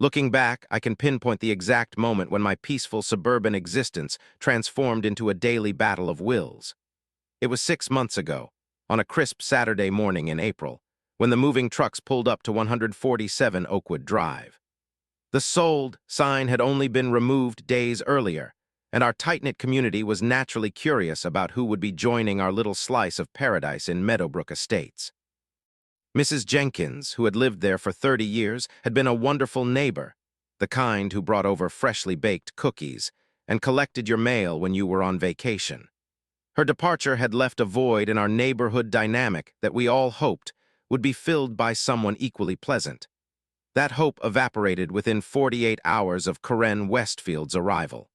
Looking back, I can pinpoint the exact moment when my peaceful suburban existence transformed into a daily battle of wills. It was 6 months ago, on a crisp Saturday morning in April, when the moving trucks pulled up to 147 Oakwood Drive. The "Sold" sign had only been removed days earlier, and our tight-knit community was naturally curious about who would be joining our little slice of paradise in Meadowbrook Estates. Mrs. Jenkins, who had lived there for 30 years, had been a wonderful neighbor, the kind who brought over freshly baked cookies and collected your mail when you were on vacation. Her departure had left a void in our neighborhood dynamic that we all hoped would be filled by someone equally pleasant. That hope evaporated within 48 hours of Karen Westfield's arrival.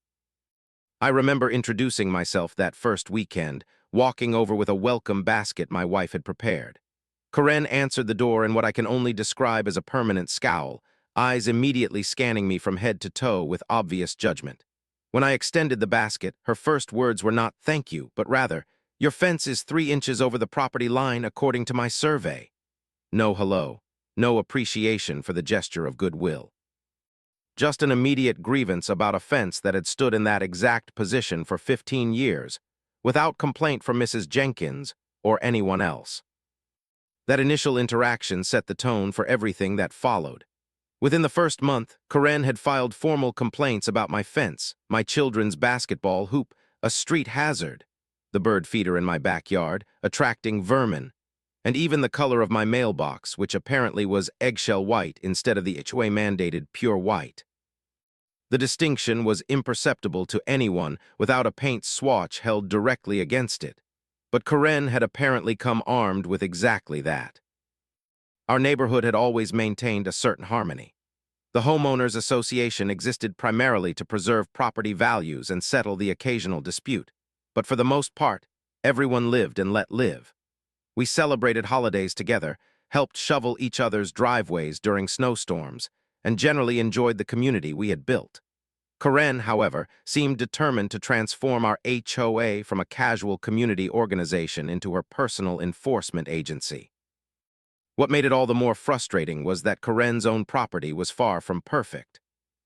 I remember introducing myself that first weekend, walking over with a welcome basket my wife had prepared. Karen answered the door in what I can only describe as a permanent scowl, eyes immediately scanning me from head to toe with obvious judgment. When I extended the basket, her first words were not "thank you," but rather, "Your fence is 3 inches over the property line according to my survey." No hello, no appreciation for the gesture of goodwill. Just an immediate grievance about a fence that had stood in that exact position for 15 years, without complaint from Mrs. Jenkins or anyone else. That initial interaction set the tone for everything that followed. Within the first month, Karen had filed formal complaints about my fence, my children's basketball hoop, a street hazard, the bird feeder in my backyard, attracting vermin, and even the color of my mailbox, which apparently was eggshell white instead of the HOA-mandated pure white. The distinction was imperceptible to anyone without a paint swatch held directly against it. But Karen had apparently come armed with exactly that. Our neighborhood had always maintained a certain harmony. The homeowners association existed primarily to preserve property values and settle the occasional dispute. But for the most part, everyone lived and let live. We celebrated holidays together, helped shovel each other's driveways during snowstorms, and generally enjoyed the community we had built. Karen, however, seemed determined to transform our HOA from a casual community organization into her personal enforcement agency. What made it all the more frustrating was that Karen's own property was far from perfect.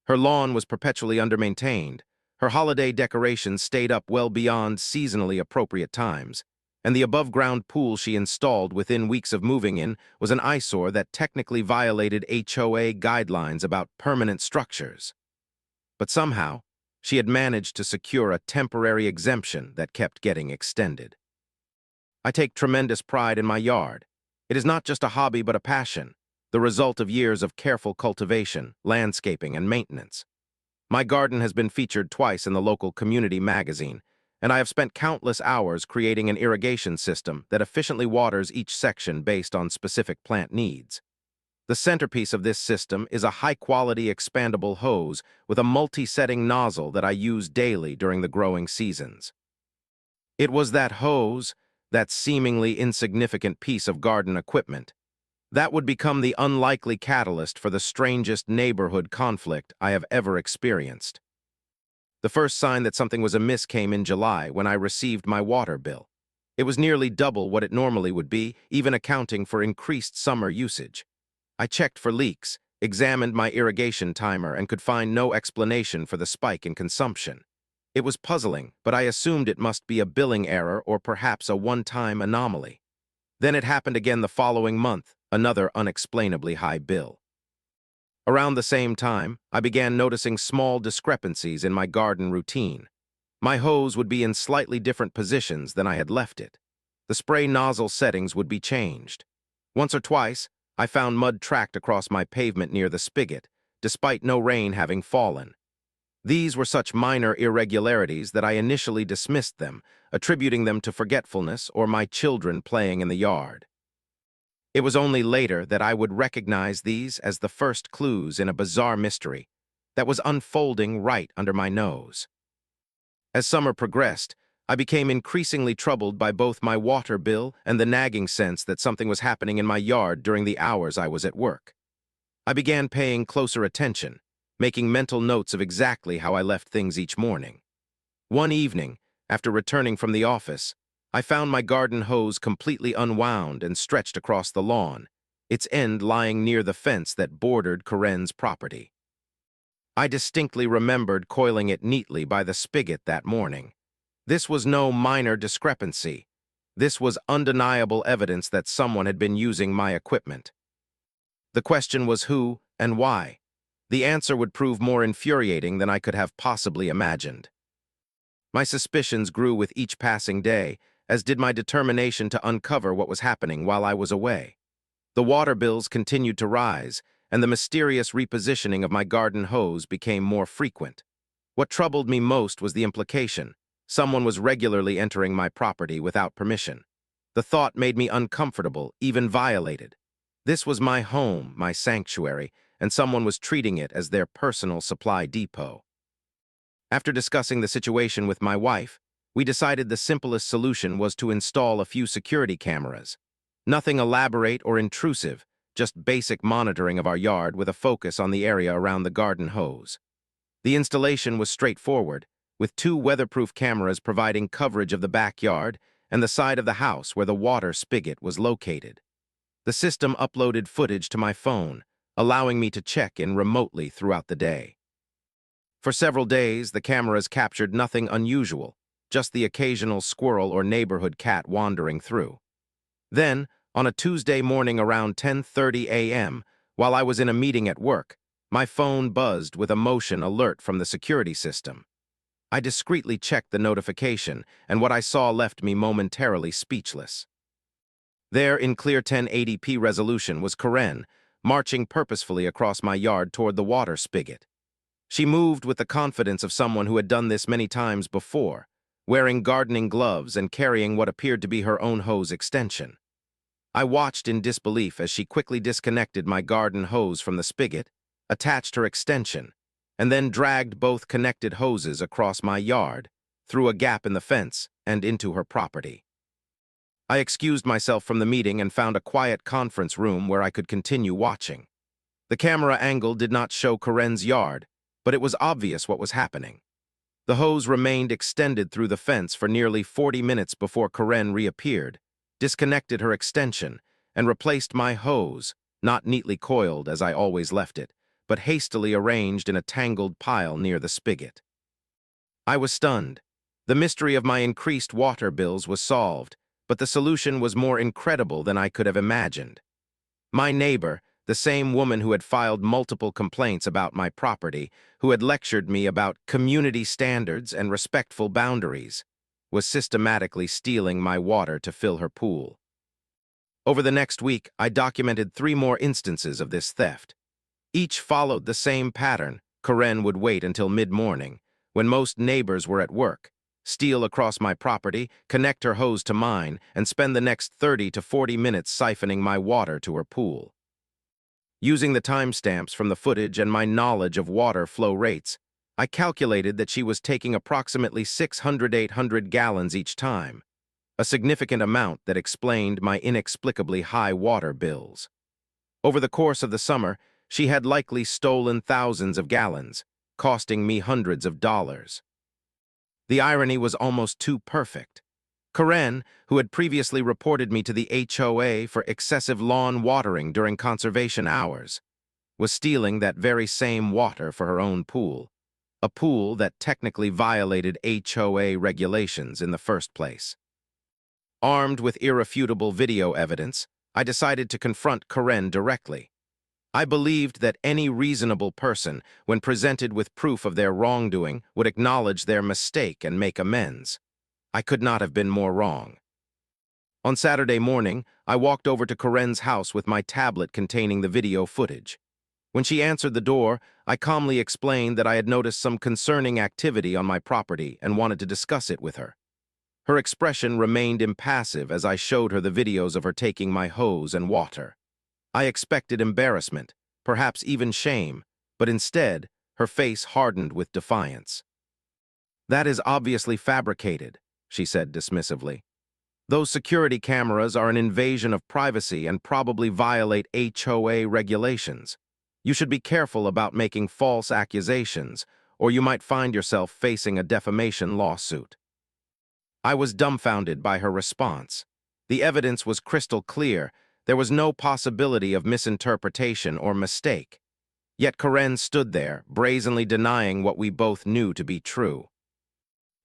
Her lawn was perpetually undermaintained, her holiday decorations stayed up well beyond seasonally appropriate times, and the above-ground pool she installed within weeks of moving in was an eyesore that technically violated HOA guidelines about permanent structures. But somehow, she had managed to secure a temporary exemption that kept getting extended. I take tremendous pride in my yard. It is not just a hobby but a passion, the result of years of careful cultivation, landscaping, and maintenance. My garden has been featured twice in the local community magazine, and I have spent countless hours creating an irrigation system that efficiently waters each section based on specific plant needs. The centerpiece of this system is a high-quality expandable hose with a multi-setting nozzle that I use daily during the growing seasons. It was that hose, that seemingly insignificant piece of garden equipment, that would become the unlikely catalyst for the strangest neighborhood conflict I have ever experienced. The first sign that something was amiss came in July when I received my water bill. It was nearly double what it normally would be, even accounting for increased summer usage. I checked for leaks, examined my irrigation timer, and could find no explanation for the spike in consumption. It was puzzling, but I assumed it must be a billing error or perhaps a one-time anomaly. Then it happened again the following month, another unexplainably high bill. Around the same time, I began noticing small discrepancies in my garden routine. My hose would be in slightly different positions than I had left it. The spray nozzle settings would be changed. Once or twice, I found mud tracked across my pavement near the spigot, despite no rain having fallen. These were such minor irregularities that I initially dismissed them, attributing them to forgetfulness or my children playing in the yard. It was only later that I would recognize these as the first clues in a bizarre mystery that was unfolding right under my nose. As summer progressed, I became increasingly troubled by both my water bill and the nagging sense that something was happening in my yard during the hours I was at work. I began paying closer attention, making mental notes of exactly how I left things each morning. One evening, after returning from the office, I found my garden hose completely unwound and stretched across the lawn, its end lying near the fence that bordered Karen's property. I distinctly remembered coiling it neatly by the spigot that morning. This was no minor discrepancy. This was undeniable evidence that someone had been using my equipment. The question was who and why. The answer would prove more infuriating than I could have possibly imagined. My suspicions grew with each passing day, as did my determination to uncover what was happening while I was away. The water bills continued to rise, and the mysterious repositioning of my garden hose became more frequent. What troubled me most was the implication. Someone was regularly entering my property without permission. The thought made me uncomfortable, even violated. This was my home, my sanctuary, and someone was treating it as their personal supply depot. After discussing the situation with my wife, we decided the simplest solution was to install a few security cameras. Nothing elaborate or intrusive, just basic monitoring of our yard with a focus on the area around the garden hose. The installation was straightforward, with 2 weatherproof cameras providing coverage of the backyard and the side of the house where the water spigot was located. The system uploaded footage to my phone, allowing me to check in remotely throughout the day. For several days, the cameras captured nothing unusual, just the occasional squirrel or neighborhood cat wandering through. Then, on a Tuesday morning around 10:30 a.m., while I was in a meeting at work, my phone buzzed with a motion alert from the security system. I discreetly checked the notification, and what I saw left me momentarily speechless. There, in clear 1080p resolution, was Karen, marching purposefully across my yard toward the water spigot. She moved with the confidence of someone who had done this many times before, wearing gardening gloves and carrying what appeared to be her own hose extension. I watched in disbelief as she quickly disconnected my garden hose from the spigot, attached her extension, and then dragged both connected hoses across my yard, through a gap in the fence, and into her property. I excused myself from the meeting and found a quiet conference room where I could continue watching. The camera angle did not show Karen's yard, but it was obvious what was happening. The hose remained extended through the fence for nearly 40 minutes before Karen reappeared, disconnected her extension, and replaced my hose, not neatly coiled as I always left it, but hastily arranged in a tangled pile near the spigot. I was stunned. The mystery of my increased water bills was solved, but the solution was more incredible than I could have imagined. My neighbor, the same woman who had filed multiple complaints about my property, who had lectured me about community standards and respectful boundaries, was systematically stealing my water to fill her pool. Over the next week, I documented 3 more instances of this theft. Each followed the same pattern. Karen would wait until mid-morning, when most neighbors were at work, steal across my property, connect her hose to mine, and spend the next 30 to 40 minutes siphoning my water to her pool. Using the timestamps from the footage and my knowledge of water flow rates, I calculated that she was taking approximately 600–800 gallons each time, a significant amount that explained my inexplicably high water bills. Over the course of the summer, she had likely stolen thousands of gallons, costing me hundreds of dollars. The irony was almost too perfect. Karen, who had previously reported me to the HOA for excessive lawn watering during conservation hours, was stealing that very same water for her own pool, a pool that technically violated HOA regulations in the first place. Armed with irrefutable video evidence, I decided to confront Karen directly. I believed that any reasonable person, when presented with proof of their wrongdoing, would acknowledge their mistake and make amends. I could not have been more wrong. On Saturday morning, I walked over to Karen's house with my tablet containing the video footage. When she answered the door, I calmly explained that I had noticed some concerning activity on my property and wanted to discuss it with her. Her expression remained impassive as I showed her the videos of her taking my hose and water. I expected embarrassment, perhaps even shame, but instead, her face hardened with defiance. "That is obviously fabricated," she said dismissively. "Those security cameras are an invasion of privacy and probably violate HOA regulations. You should be careful about making false accusations, or you might find yourself facing a defamation lawsuit." I was dumbfounded by her response. The evidence was crystal clear. There was no possibility of misinterpretation or mistake. Yet Karen stood there, brazenly denying what we both knew to be true.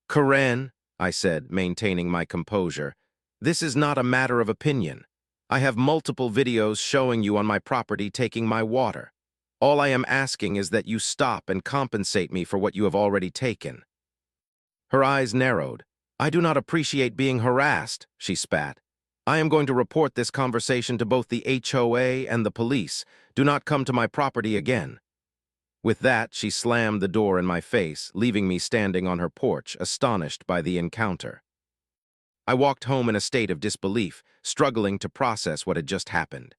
"Karen," I said, maintaining my composure, "this is not a matter of opinion. I have multiple videos showing you on my property taking my water. All I am asking is that you stop and compensate me for what you have already taken." Her eyes narrowed. "I do not appreciate being harassed," she spat. "I am going to report this conversation to both the HOA and the police. Do not come to my property again." With that, she slammed the door in my face, leaving me standing on her porch, astonished by the encounter. I walked home in a state of disbelief, struggling to process what had just happened.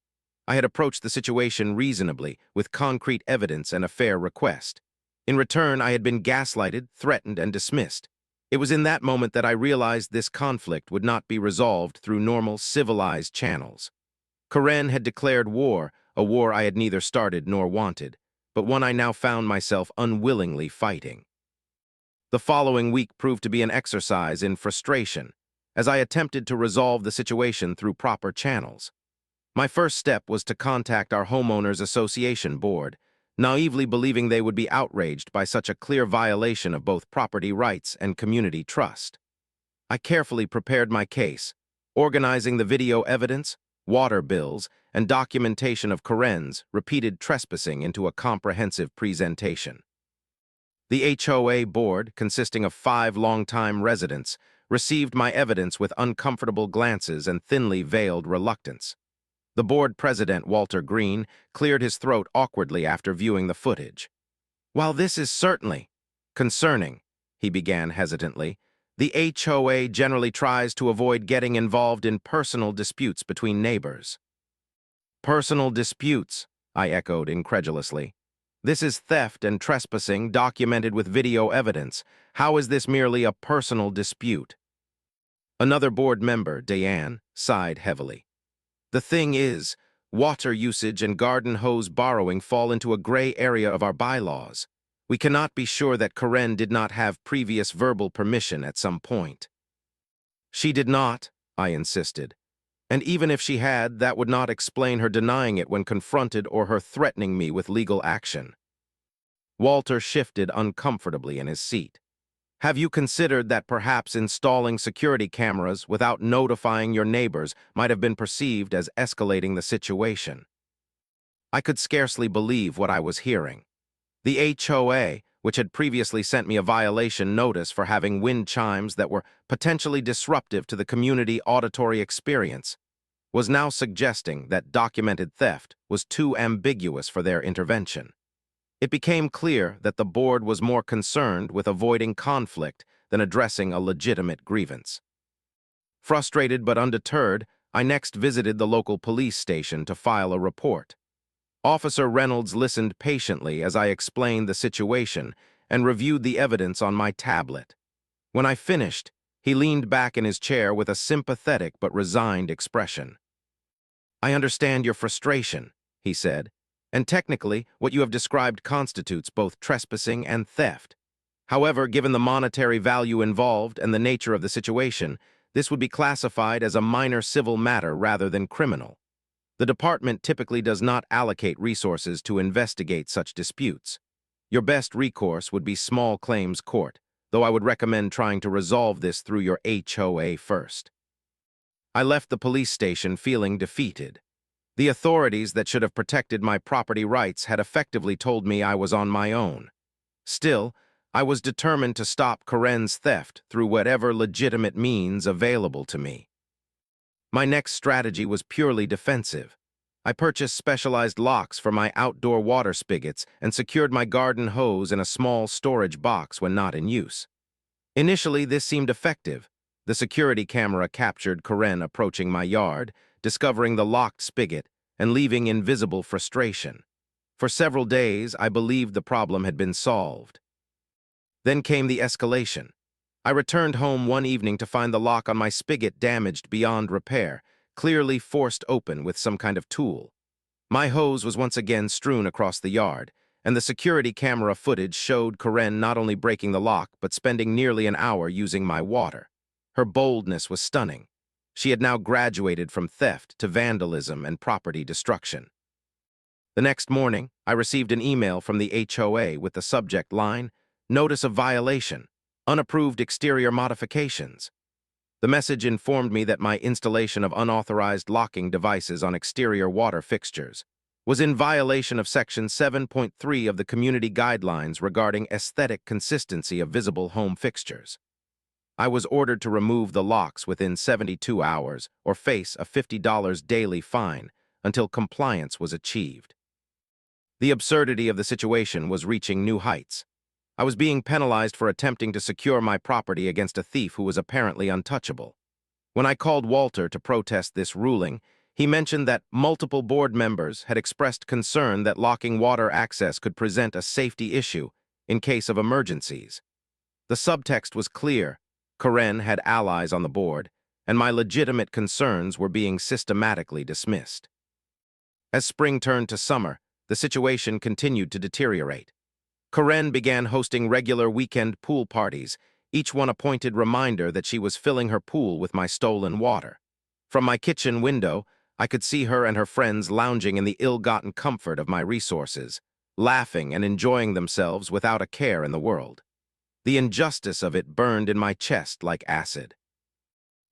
I had approached the situation reasonably, with concrete evidence and a fair request. In return, I had been gaslighted, threatened, and dismissed. It was in that moment that I realized this conflict would not be resolved through normal, civilized channels. Karen had declared war, a war I had neither started nor wanted, but one I now found myself unwillingly fighting. The following week proved to be an exercise in frustration, as I attempted to resolve the situation through proper channels. My first step was to contact our homeowners association board, naively believing they would be outraged by such a clear violation of both property rights and community trust. I carefully prepared my case, organizing the video evidence, water bills, and documentation of Karen's repeated trespassing into a comprehensive presentation. The HOA board, consisting of 5 longtime residents, received my evidence with uncomfortable glances and thinly veiled reluctance. The board president, Walter Green, cleared his throat awkwardly after viewing the footage. "While this is certainly concerning," he began hesitantly, "the HOA generally tries to avoid getting involved in personal disputes between neighbors." "Personal disputes," I echoed incredulously. "This is theft and trespassing documented with video evidence. How is this merely a personal dispute?" Another board member, Diane, sighed heavily. "The thing is, water usage and garden hose borrowing fall into a gray area of our bylaws. We cannot be sure that Karen did not have previous verbal permission at some point." "She did not," I insisted. "And even if she had, that would not explain her denying it when confronted or her threatening me with legal action." Walter shifted uncomfortably in his seat. "Have you considered that perhaps installing security cameras without notifying your neighbors might have been perceived as escalating the situation?" I could scarcely believe what I was hearing. The HOA, which had previously sent me a violation notice for having wind chimes that were potentially disruptive to the community auditory experience, was now suggesting that documented theft was too ambiguous for their intervention. It became clear that the board was more concerned with avoiding conflict than addressing a legitimate grievance. Frustrated but undeterred, I next visited the local police station to file a report. Officer Reynolds listened patiently as I explained the situation and reviewed the evidence on my tablet. When I finished, he leaned back in his chair with a sympathetic but resigned expression. "I understand your frustration," he said, "and technically, what you have described constitutes both trespassing and theft. However, given the monetary value involved and the nature of the situation, this would be classified as a minor civil matter rather than criminal. The department typically does not allocate resources to investigate such disputes. Your best recourse would be small claims court, though I would recommend trying to resolve this through your HOA first." I left the police station feeling defeated. The authorities that should have protected my property rights had effectively told me I was on my own. Still, I was determined to stop Karen's theft through whatever legitimate means available to me. My next strategy was purely defensive. I purchased specialized locks for my outdoor water spigots and secured my garden hose in a small storage box when not in use. Initially, this seemed effective. The security camera captured Karen approaching my yard, discovering the locked spigot, and leaving invisible frustration. For several days, I believed the problem had been solved. Then came the escalation. I returned home one evening to find the lock on my spigot damaged beyond repair, clearly forced open with some kind of tool. My hose was once again strewn across the yard, and the security camera footage showed Karen not only breaking the lock, but spending nearly an hour using my water. Her boldness was stunning. She had now graduated from theft to vandalism and property destruction. The next morning, I received an email from the HOA with the subject line, "Notice of violation, unapproved exterior modifications." The message informed me that my installation of unauthorized locking devices on exterior water fixtures was in violation of Section 7.3 of the Community Guidelines regarding aesthetic consistency of visible home fixtures. I was ordered to remove the locks within 72 hours or face a $50 daily fine until compliance was achieved. The absurdity of the situation was reaching new heights. I was being penalized for attempting to secure my property against a thief who was apparently untouchable. When I called Walter to protest this ruling, he mentioned that multiple board members had expressed concern that locking water access could present a safety issue in case of emergencies. The subtext was clear. Karen had allies on the board, and my legitimate concerns were being systematically dismissed. As spring turned to summer, the situation continued to deteriorate. Karen began hosting regular weekend pool parties, each one a pointed reminder that she was filling her pool with my stolen water. From my kitchen window, I could see her and her friends lounging in the ill-gotten comfort of my resources, laughing and enjoying themselves without a care in the world. The injustice of it burned in my chest like acid.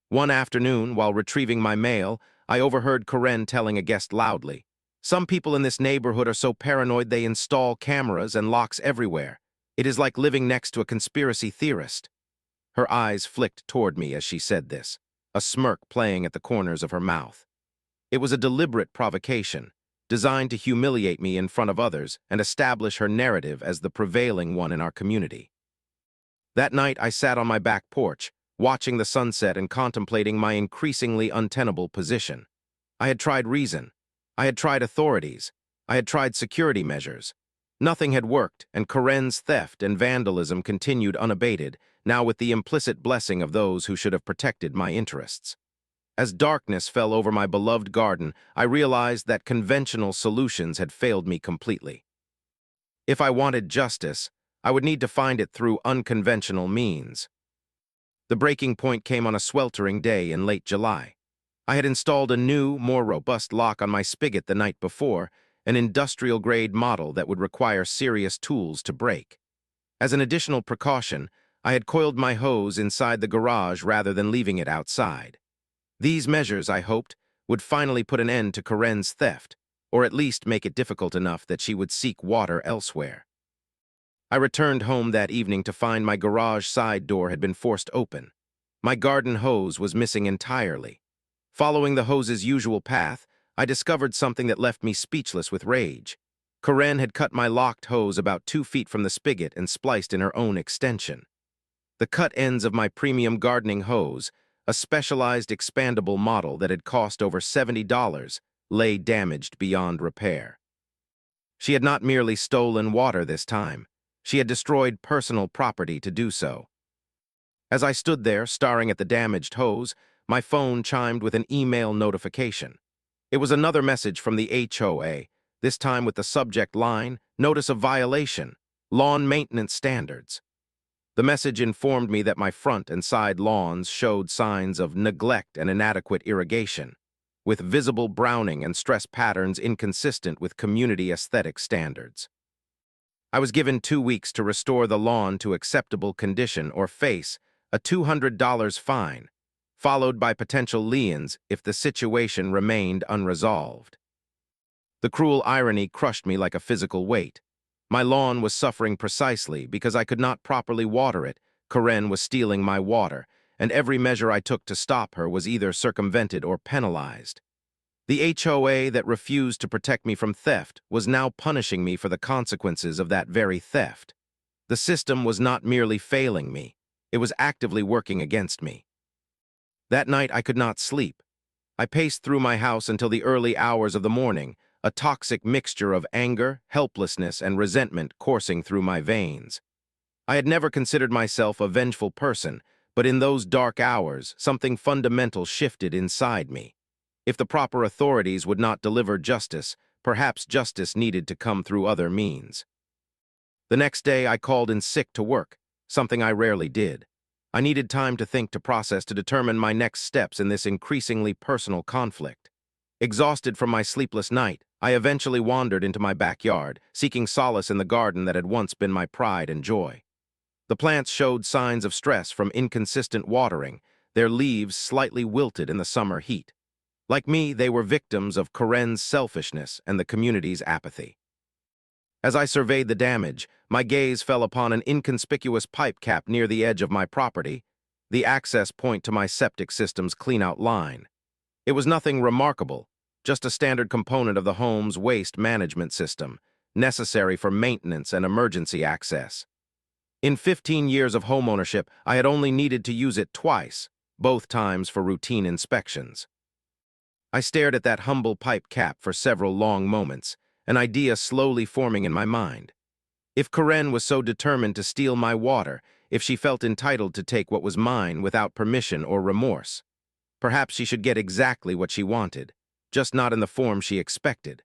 One afternoon, while retrieving my mail, I overheard Karen telling a guest loudly, "Some people in this neighborhood are so paranoid they install cameras and locks everywhere. It is like living next to a conspiracy theorist." Her eyes flicked toward me as she said this, a smirk playing at the corners of her mouth. It was a deliberate provocation, designed to humiliate me in front of others and establish her narrative as the prevailing one in our community. That night, I sat on my back porch, watching the sunset and contemplating my increasingly untenable position. I had tried reason. I had tried authorities. I had tried security measures. Nothing had worked, and Karen's theft and vandalism continued unabated, now with the implicit blessing of those who should have protected my interests. As darkness fell over my beloved garden, I realized that conventional solutions had failed me completely. If I wanted justice, I would need to find it through unconventional means. The breaking point came on a sweltering day in late July. I had installed a new, more robust lock on my spigot the night before, an industrial-grade model that would require serious tools to break. As an additional precaution, I had coiled my hose inside the garage rather than leaving it outside. These measures, I hoped, would finally put an end to Karen's theft, or at least make it difficult enough that she would seek water elsewhere. I returned home that evening to find my garage side door had been forced open. My garden hose was missing entirely. Following the hose's usual path, I discovered something that left me speechless with rage. Karen had cut my locked hose about 2 feet from the spigot and spliced in her own extension. The cut ends of my premium gardening hose, a specialized expandable model that had cost over $70, lay damaged beyond repair. She had not merely stolen water this time. She had destroyed personal property to do so. As I stood there, staring at the damaged hose, my phone chimed with an email notification. It was another message from the HOA, this time with the subject line, "Notice of violation, lawn maintenance standards." The message informed me that my front and side lawns showed signs of neglect and inadequate irrigation, with visible browning and stress patterns inconsistent with community aesthetic standards. I was given 2 weeks to restore the lawn to acceptable condition or face a $200 fine, followed by potential liens if the situation remained unresolved. The cruel irony crushed me like a physical weight. My lawn was suffering precisely because I could not properly water it. Karen was stealing my water, and every measure I took to stop her was either circumvented or penalized. The HOA that refused to protect me from theft was now punishing me for the consequences of that very theft. The system was not merely failing me, it was actively working against me. That night I could not sleep. I paced through my house until the early hours of the morning, a toxic mixture of anger, helplessness, and resentment coursing through my veins. I had never considered myself a vengeful person, but in those dark hours, something fundamental shifted inside me. If the proper authorities would not deliver justice, perhaps justice needed to come through other means. The next day, I called in sick to work, something I rarely did. I needed time to think, to process, to determine my next steps in this increasingly personal conflict. Exhausted from my sleepless night, I eventually wandered into my backyard, seeking solace in the garden that had once been my pride and joy. The plants showed signs of stress from inconsistent watering, their leaves slightly wilted in the summer heat. Like me, they were victims of Karen's selfishness and the community's apathy. As I surveyed the damage, my gaze fell upon an inconspicuous pipe cap near the edge of my property, the access point to my septic system's cleanout line. It was nothing remarkable, just a standard component of the home's waste management system, necessary for maintenance and emergency access. In 15 years of homeownership, I had only needed to use it twice, both times for routine inspections. I stared at that humble pipe cap for several long moments, an idea slowly forming in my mind. If Karen was so determined to steal my water, if she felt entitled to take what was mine without permission or remorse, perhaps she should get exactly what she wanted, just not in the form she expected.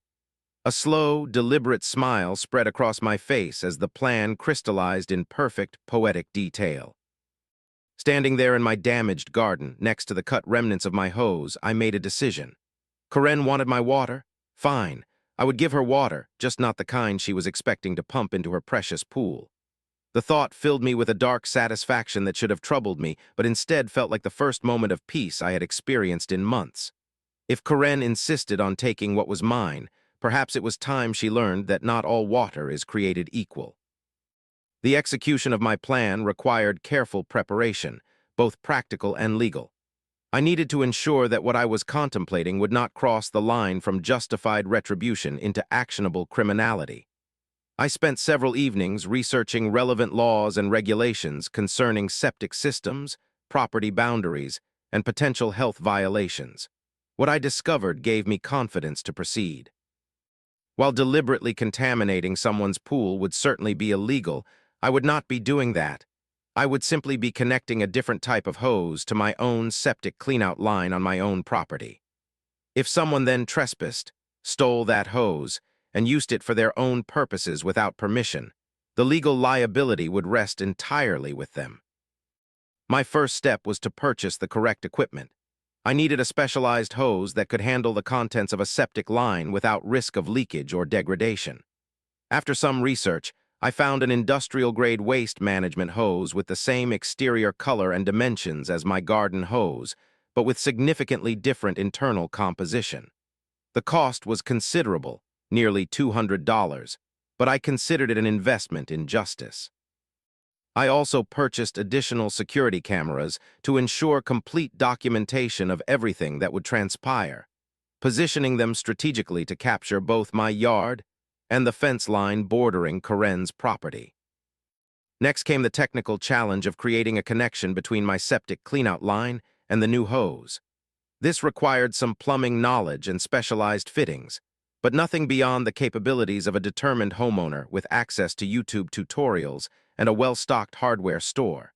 A slow, deliberate smile spread across my face as the plan crystallized in perfect, poetic detail. Standing there in my damaged garden, next to the cut remnants of my hose, I made a decision. Karen wanted my water? Fine. I would give her water, just not the kind she was expecting to pump into her precious pool. The thought filled me with a dark satisfaction that should have troubled me, but instead felt like the first moment of peace I had experienced in months. If Karen insisted on taking what was mine, perhaps it was time she learned that not all water is created equal. The execution of my plan required careful preparation, both practical and legal. I needed to ensure that what I was contemplating would not cross the line from justified retribution into actionable criminality. I spent several evenings researching relevant laws and regulations concerning septic systems, property boundaries, and potential health violations. What I discovered gave me confidence to proceed. While deliberately contaminating someone's pool would certainly be illegal, I would not be doing that. I would simply be connecting a different type of hose to my own septic cleanout line on my own property. If someone then trespassed, stole that hose, and used it for their own purposes without permission, the legal liability would rest entirely with them. My first step was to purchase the correct equipment. I needed a specialized hose that could handle the contents of a septic line without risk of leakage or degradation. After some research, I found an industrial-grade waste management hose with the same exterior color and dimensions as my garden hose, but with significantly different internal composition. The cost was considerable, nearly $200, but I considered it an investment in justice. I also purchased additional security cameras to ensure complete documentation of everything that would transpire, positioning them strategically to capture both my yard and the fence line bordering Karen's property. Next came the technical challenge of creating a connection between my septic cleanout line and the new hose. This required some plumbing knowledge and specialized fittings, but nothing beyond the capabilities of a determined homeowner with access to YouTube tutorials and a well-stocked hardware store.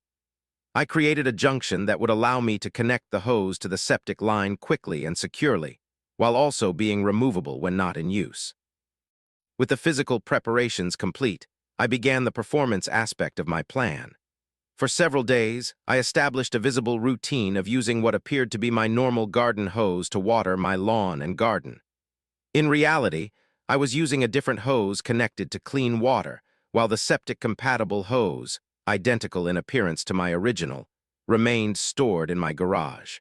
I created a junction that would allow me to connect the hose to the septic line quickly and securely, while also being removable when not in use. With the physical preparations complete, I began the performance aspect of my plan. For several days, I established a visible routine of using what appeared to be my normal garden hose to water my lawn and garden. In reality, I was using a different hose connected to clean water, while the septic-compatible hose, identical in appearance to my original, remained stored in my garage.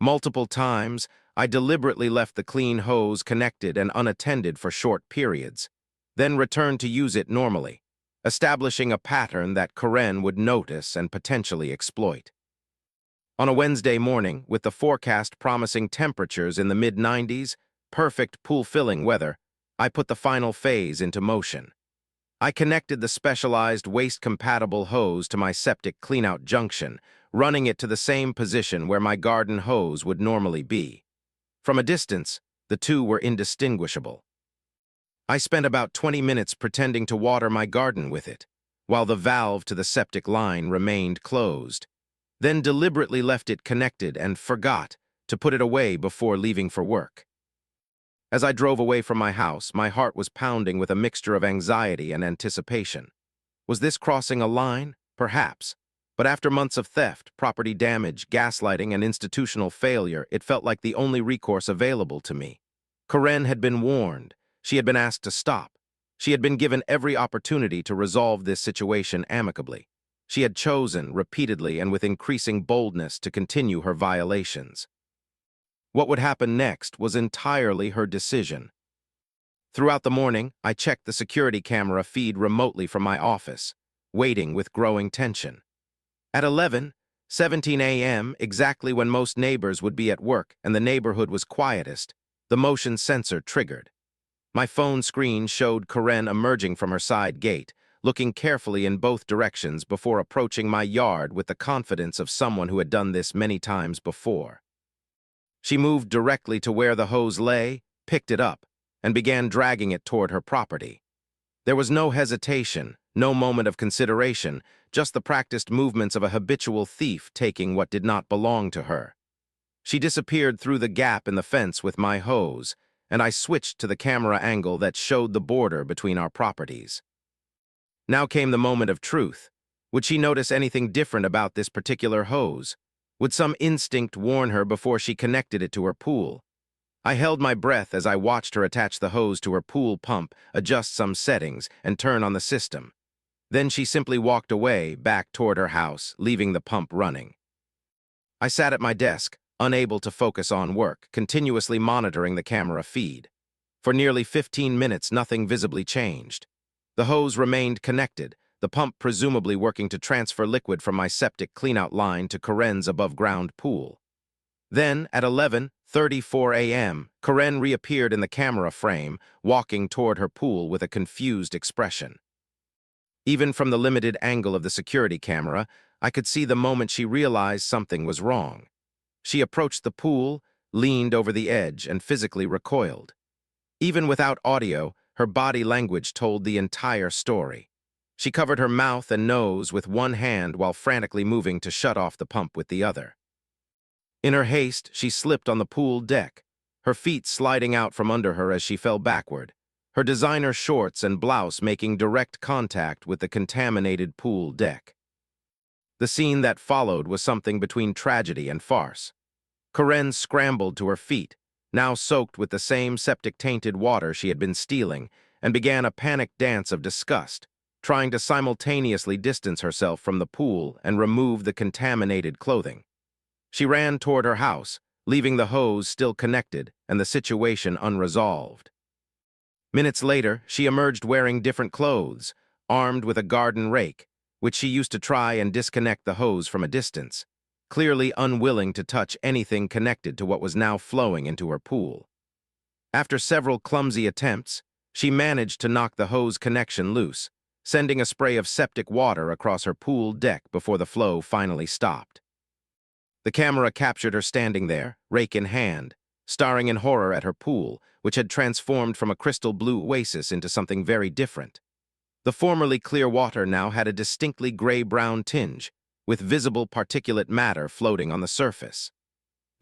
Multiple times, I deliberately left the clean hose connected and unattended for short periods, then returned to use it normally, establishing a pattern that Karen would notice and potentially exploit. On a Wednesday morning, with the forecast promising temperatures in the mid-90s, perfect pool-filling weather, I put the final phase into motion. I connected the specialized waste-compatible hose to my septic cleanout junction, running it to the same position where my garden hose would normally be. From a distance, the two were indistinguishable. I spent about 20 minutes pretending to water my garden with it, while the valve to the septic line remained closed, then deliberately left it connected and forgot to put it away before leaving for work. As I drove away from my house, my heart was pounding with a mixture of anxiety and anticipation. Was this crossing a line? Perhaps. But after months of theft, property damage, gaslighting, and institutional failure, it felt like the only recourse available to me. Karen had been warned. She had been asked to stop. She had been given every opportunity to resolve this situation amicably. She had chosen, repeatedly and with increasing boldness, to continue her violations. What would happen next was entirely her decision. Throughout the morning, I checked the security camera feed remotely from my office, waiting with growing tension. At 11:17 a.m., exactly when most neighbors would be at work and the neighborhood was quietest, the motion sensor triggered. My phone screen showed Karen emerging from her side gate, looking carefully in both directions before approaching my yard with the confidence of someone who had done this many times before. She moved directly to where the hose lay, picked it up, and began dragging it toward her property. There was no hesitation, no moment of consideration, just the practiced movements of a habitual thief taking what did not belong to her. She disappeared through the gap in the fence with my hose, and I switched to the camera angle that showed the border between our properties. Now came the moment of truth. Would she notice anything different about this particular hose? Would some instinct warn her before she connected it to her pool? I held my breath as I watched her attach the hose to her pool pump, adjust some settings, and turn on the system. Then she simply walked away, back toward her house, leaving the pump running. I sat at my desk, unable to focus on work, continuously monitoring the camera feed. For nearly 15 minutes, nothing visibly changed. The hose remained connected, the pump presumably working to transfer liquid from my septic cleanout line to Karen's above-ground pool. Then, at 11:34 a.m., Karen reappeared in the camera frame, walking toward her pool with a confused expression. Even from the limited angle of the security camera, I could see the moment she realized something was wrong. She approached the pool, leaned over the edge, and physically recoiled. Even without audio, her body language told the entire story. She covered her mouth and nose with one hand while frantically moving to shut off the pump with the other. In her haste, she slipped on the pool deck, her feet sliding out from under her as she fell backward, her designer shorts and blouse making direct contact with the contaminated pool deck. The scene that followed was something between tragedy and farce. Karen scrambled to her feet, now soaked with the same septic-tainted water she had been stealing, and began a panicked dance of disgust, trying to simultaneously distance herself from the pool and remove the contaminated clothing. She ran toward her house, leaving the hose still connected and the situation unresolved. Minutes later, she emerged wearing different clothes, armed with a garden rake, which she used to try and disconnect the hose from a distance, clearly unwilling to touch anything connected to what was now flowing into her pool. After several clumsy attempts, she managed to knock the hose connection loose, sending a spray of septic water across her pool deck before the flow finally stopped. The camera captured her standing there, rake in hand, staring in horror at her pool, which had transformed from a crystal blue oasis into something very different. The formerly clear water now had a distinctly gray-brown tinge, with visible particulate matter floating on the surface.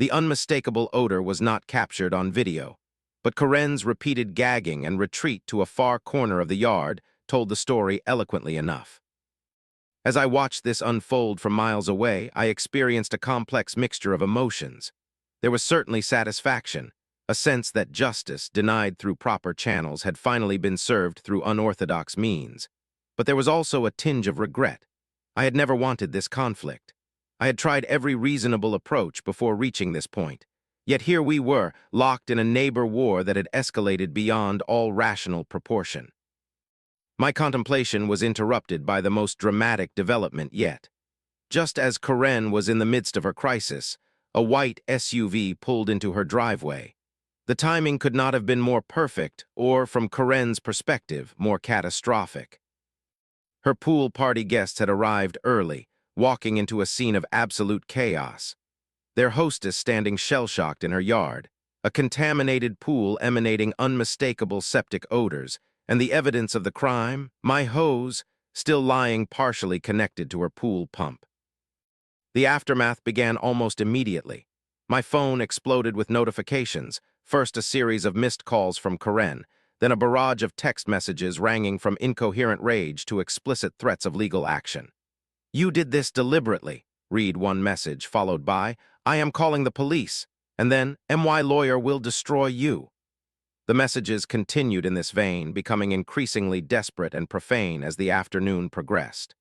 The unmistakable odor was not captured on video, but Karen's repeated gagging and retreat to a far corner of the yard told the story eloquently enough. As I watched this unfold from miles away, I experienced a complex mixture of emotions. There was certainly satisfaction, a sense that justice, denied through proper channels, had finally been served through unorthodox means. But there was also a tinge of regret. I had never wanted this conflict. I had tried every reasonable approach before reaching this point. Yet here we were, locked in a neighbor war that had escalated beyond all rational proportion. My contemplation was interrupted by the most dramatic development yet. Just as Karen was in the midst of her crisis, a white SUV pulled into her driveway. The timing could not have been more perfect or, from Karen's perspective, more catastrophic. Her pool party guests had arrived early, walking into a scene of absolute chaos. Their hostess standing shell-shocked in her yard, a contaminated pool emanating unmistakable septic odors, and the evidence of the crime, my hose, still lying partially connected to her pool pump. The aftermath began almost immediately. My phone exploded with notifications, first a series of missed calls from Karen, then a barrage of text messages ranging from incoherent rage to explicit threats of legal action. "You did this deliberately," read one message, followed by, "I am calling the police," and then, "MY lawyer will destroy you." The messages continued in this vein, becoming increasingly desperate and profane as the afternoon progressed.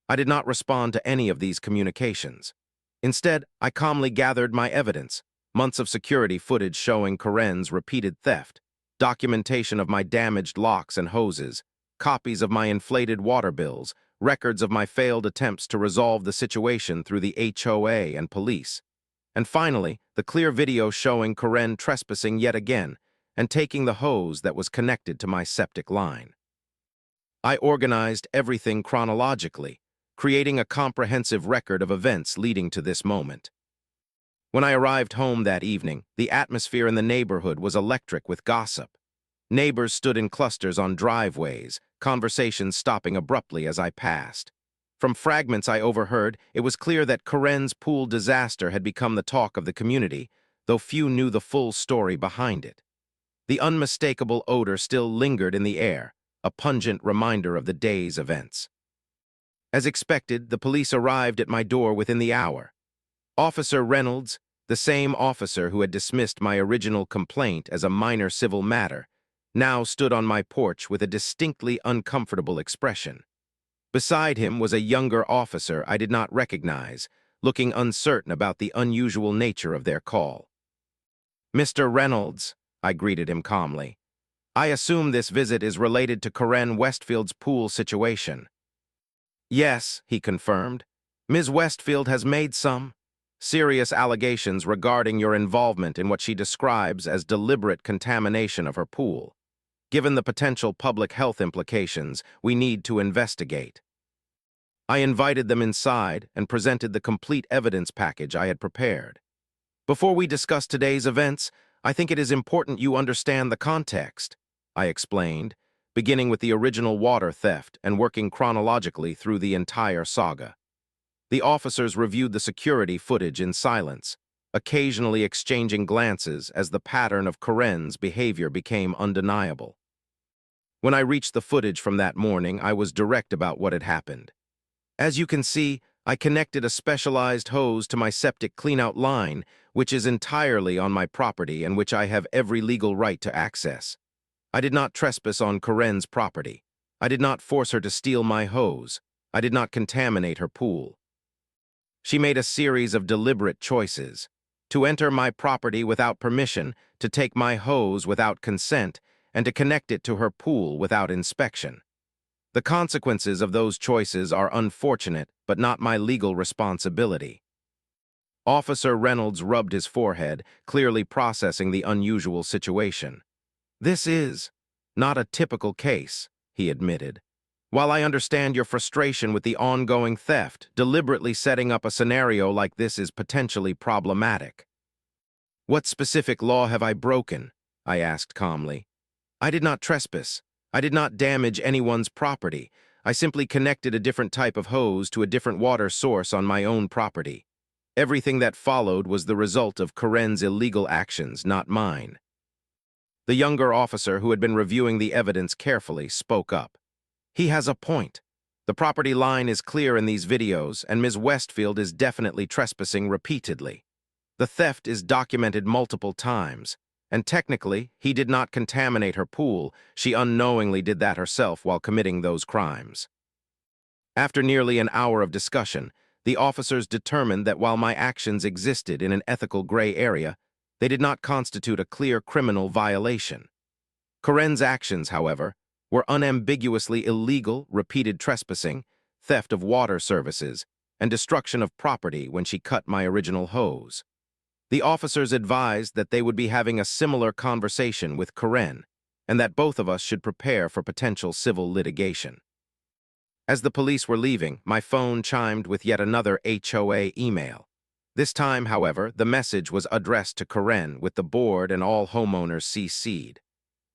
I did not respond to any of these communications. Instead, I calmly gathered my evidence, months of security footage showing Karen's repeated theft, documentation of my damaged locks and hoses, copies of my inflated water bills, records of my failed attempts to resolve the situation through the HOA and police, and finally, the clear video showing Karen trespassing yet again and taking the hose that was connected to my septic line. I organized everything chronologically, creating a comprehensive record of events leading to this moment. When I arrived home that evening, the atmosphere in the neighborhood was electric with gossip. Neighbors stood in clusters on driveways, conversations stopping abruptly as I passed. From fragments I overheard, it was clear that Karen's pool disaster had become the talk of the community, though few knew the full story behind it. The unmistakable odor still lingered in the air, a pungent reminder of the day's events. As expected, the police arrived at my door within the hour. Officer Reynolds, the same officer who had dismissed my original complaint as a minor civil matter, now stood on my porch with a distinctly uncomfortable expression. Beside him was a younger officer I did not recognize, looking uncertain about the unusual nature of their call. "Mr. Reynolds," I greeted him calmly, "I assume this visit is related to Karen Westfield's pool situation." "Yes," he confirmed. "Ms. Westfield has made some serious allegations regarding your involvement in what she describes as deliberate contamination of her pool. Given the potential public health implications, we need to investigate." I invited them inside and presented the complete evidence package I had prepared. "Before we discuss today's events, I think it is important you understand the context," I explained, beginning with the original water theft and working chronologically through the entire saga. The officers reviewed the security footage in silence, occasionally exchanging glances as the pattern of Karen's behavior became undeniable. When I reached the footage from that morning, I was direct about what had happened. As you can see, I connected a specialized hose to my septic cleanout line, which is entirely on my property and which I have every legal right to access. I did not trespass on Karen's property. I did not force her to steal my hose. I did not contaminate her pool. She made a series of deliberate choices: to enter my property without permission, to take my hose without consent, and to connect it to her pool without inspection. The consequences of those choices are unfortunate, but not my legal responsibility. Officer Reynolds rubbed his forehead, clearly processing the unusual situation. "This is not a typical case," he admitted. "While I understand your frustration with the ongoing theft, deliberately setting up a scenario like this is potentially problematic." "What specific law have I broken?" I asked calmly. "I did not trespass. I did not damage anyone's property. I simply connected a different type of hose to a different water source on my own property. Everything that followed was the result of Karen's illegal actions, not mine." The younger officer, who had been reviewing the evidence carefully, spoke up. "He has a point. The property line is clear in these videos, and Ms. Westfield is definitely trespassing repeatedly. The theft is documented multiple times, and technically, he did not contaminate her pool. She unknowingly did that herself while committing those crimes." After nearly an hour of discussion, the officers determined that while my actions existed in an ethical gray area, they did not constitute a clear criminal violation. Karen's actions, however, were unambiguously illegal: repeated trespassing, theft of water services, and destruction of property when she cut my original hose. The officers advised that they would be having a similar conversation with Karen, and that both of us should prepare for potential civil litigation. As the police were leaving, my phone chimed with yet another HOA email. This time, however, the message was addressed to Karen, with the board and all homeowners CC'd.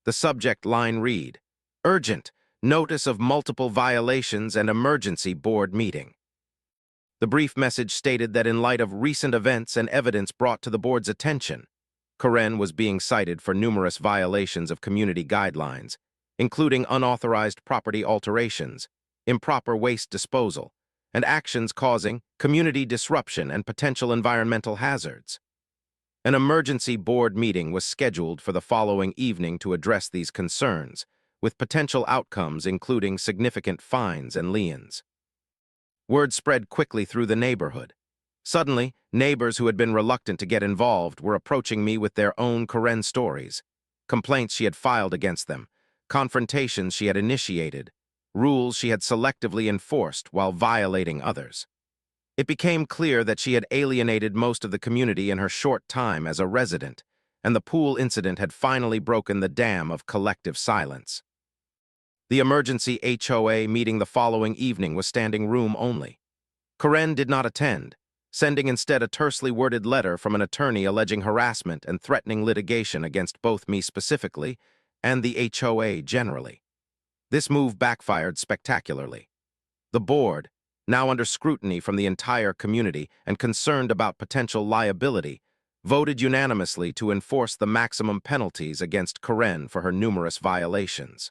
The subject line read, "Urgent, notice of multiple violations and emergency board meeting." The brief message stated that in light of recent events and evidence brought to the board's attention, Karen was being cited for numerous violations of community guidelines, including unauthorized property alterations, improper waste disposal, and actions causing community disruption and potential environmental hazards. An emergency board meeting was scheduled for the following evening to address these concerns, with potential outcomes including significant fines and liens. Word spread quickly through the neighborhood. Suddenly, neighbors who had been reluctant to get involved were approaching me with their own Karen stories, complaints she had filed against them, confrontations she had initiated, rules she had selectively enforced while violating others. It became clear that she had alienated most of the community in her short time as a resident, and the pool incident had finally broken the dam of collective silence. The emergency HOA meeting the following evening was standing room only. Karen did not attend, sending instead a tersely worded letter from an attorney alleging harassment and threatening litigation against both me specifically and the HOA generally. This move backfired spectacularly. The board, now under scrutiny from the entire community and concerned about potential liability, voted unanimously to enforce the maximum penalties against Karen for her numerous violations.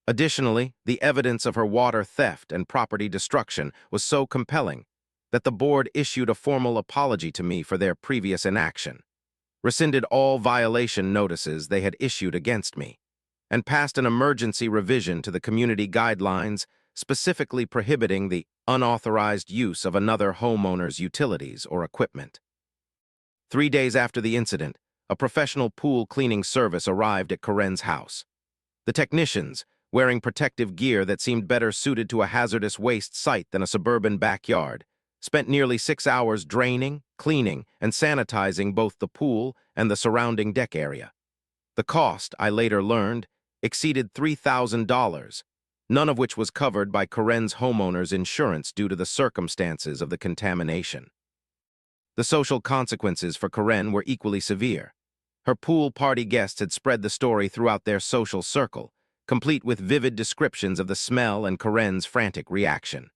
Additionally, the evidence of her water theft and property destruction was so compelling that the board issued a formal apology to me for their previous inaction, rescinded all violation notices they had issued against me, and passed an emergency revision to the community guidelines specifically prohibiting the unauthorized use of another homeowner's utilities or equipment. 3 days after the incident, a professional pool cleaning service arrived at Karen's house. The technicians, wearing protective gear that seemed better suited to a hazardous waste site than a suburban backyard, spent nearly 6 hours draining, cleaning, and sanitizing both the pool and the surrounding deck area. The cost, I later learned, exceeded $3,000, none of which was covered by Karen's homeowner's insurance due to the circumstances of the contamination. The social consequences for Karen were equally severe. Her pool party guests had spread the story throughout their social circle, complete with vivid descriptions of the smell and Karen's frantic reaction.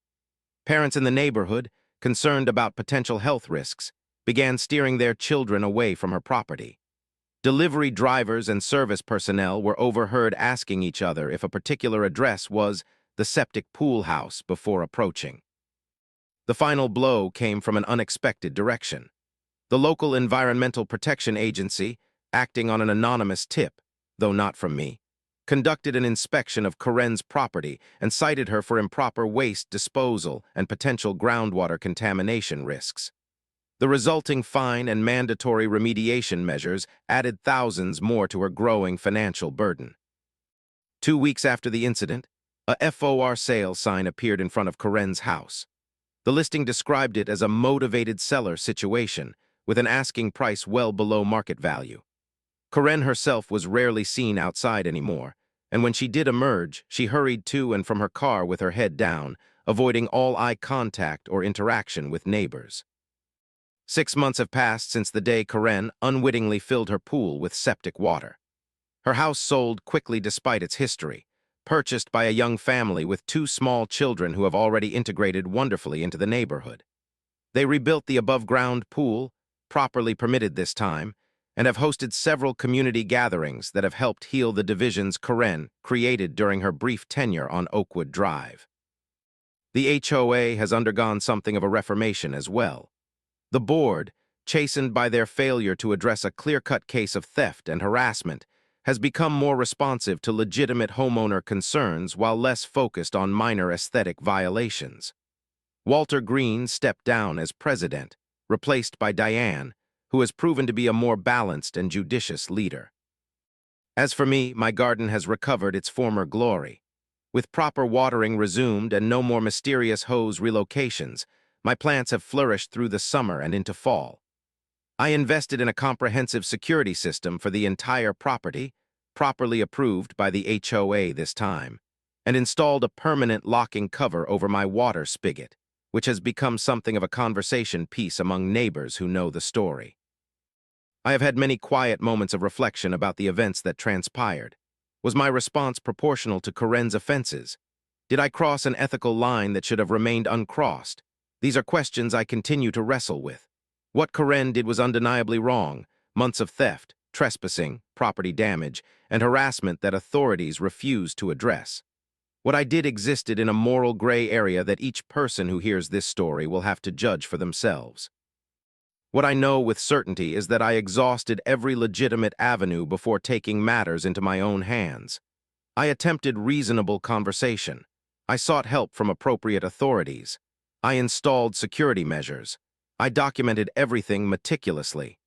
Parents in the neighborhood, concerned about potential health risks, began steering their children away from her property. Delivery drivers and service personnel were overheard asking each other if a particular address was the Septic pool house before approaching. The final blow came from an unexpected direction. The local Environmental Protection Agency, acting on an anonymous tip, though not from me, conducted an inspection of Karen's property and cited her for improper waste disposal and potential groundwater contamination risks. The resulting fine and mandatory remediation measures added thousands more to her growing financial burden. 2 weeks after the incident, a FOR sale sign appeared in front of Karen's house. The listing described it as a motivated seller situation, with an asking price well below market value. Karen herself was rarely seen outside anymore, and when she did emerge, she hurried to and from her car with her head down, avoiding all eye contact or interaction with neighbors. 6 months have passed since the day Karen unwittingly filled her pool with septic water. Her house sold quickly despite its history, purchased by a young family with 2 small children who have already integrated wonderfully into the neighborhood. They rebuilt the above-ground pool, properly permitted this time, and have hosted several community gatherings that have helped heal the divisions Karen created during her brief tenure on Oakwood Drive. The HOA has undergone something of a reformation as well. The board, chastened by their failure to address a clear-cut case of theft and harassment, has become more responsive to legitimate homeowner concerns while less focused on minor aesthetic violations. Walter Green stepped down as president, replaced by Diane, who has proven to be a more balanced and judicious leader. As for me, my garden has recovered its former glory. With proper watering resumed and no more mysterious hose relocations, my plants have flourished through the summer and into fall. I invested in a comprehensive security system for the entire property, properly approved by the HOA this time, and installed a permanent locking cover over my water spigot, which has become something of a conversation piece among neighbors who know the story. I have had many quiet moments of reflection about the events that transpired. Was my response proportional to Karen's offenses? Did I cross an ethical line that should have remained uncrossed? These are questions I continue to wrestle with. What Karen did was undeniably wrong: months of theft, trespassing, property damage, and harassment that authorities refused to address. What I did existed in a moral gray area that each person who hears this story will have to judge for themselves. What I know with certainty is that I exhausted every legitimate avenue before taking matters into my own hands. I attempted reasonable conversation. I sought help from appropriate authorities. I installed security measures. I documented everything meticulously.